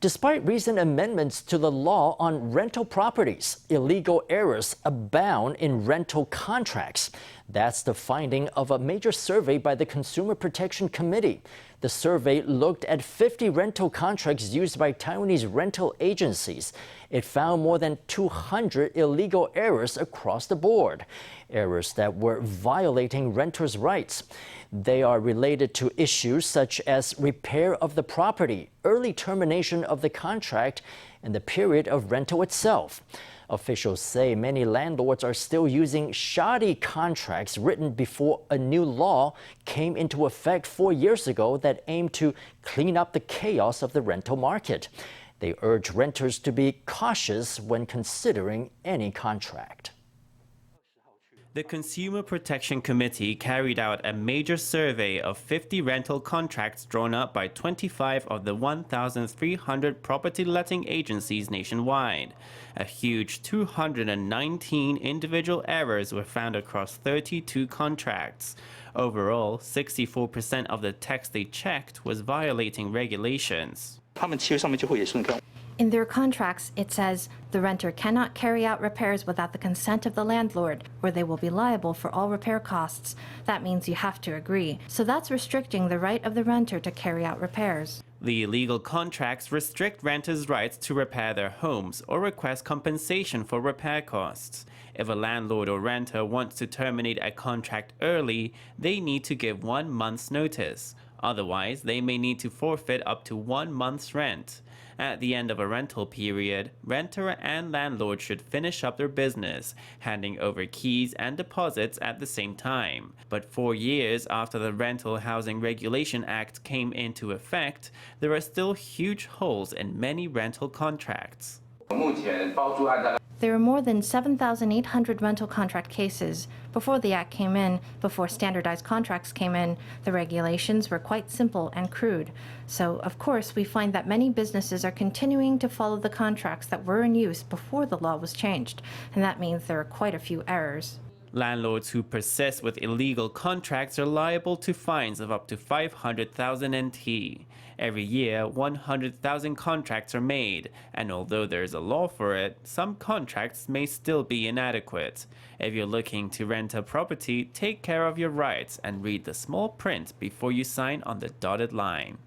Despite recent amendments to the law on rental properties, illegal errors abound in rental contracts. That's the finding of a major survey by the Consumer Protection Committee. The survey looked at 50 rental contracts used by Taiwanese rental agencies. It found more than 200 illegal errors across the board, errors that were violating renters' rights. They are related to issues such as repair of the property, early termination of the contract, and the period of rental itself. Officials say many landlords are still using shoddy contracts written before a new law came into effect 4 years ago that aimed to clean up the chaos of the rental market. They urge renters to be cautious when considering any contract. The Consumer Protection Committee carried out a major survey of 50 rental contracts drawn up by 25 of the 1,300 property letting agencies nationwide. A huge 219 individual errors were found across 32 contracts. Overall, 64% of the text they checked was violating regulations. In their contracts, it says the renter cannot carry out repairs without the consent of the landlord, or they will be liable for all repair costs. That means you have to agree. So that's restricting the right of the renter to carry out repairs. The illegal contracts restrict renters' rights to repair their homes or request compensation for repair costs. If a landlord or renter wants to terminate a contract early, they need to give 1 month's notice. Otherwise, they may need to forfeit up to 1 month's rent. At the end of a rental period, renter and landlord should finish up their business, handing over keys and deposits at the same time. But 4 years after the Rental Housing Regulation Act came into effect, there are still huge holes in many rental contracts. There are more than 7,800 rental contract cases. Before the Act came in, before standardized contracts came in, the regulations were quite simple and crude. So, of course, we find that many businesses are continuing to follow the contracts that were in use before the law was changed, and that means there are quite a few errors. Landlords who persist with illegal contracts are liable to fines of up to 500,000 NT. Every year, 100,000 contracts are made, and although there is a law for it, some contracts may still be inadequate. If you're looking to rent a property, take care of your rights and read the small print before you sign on the dotted line.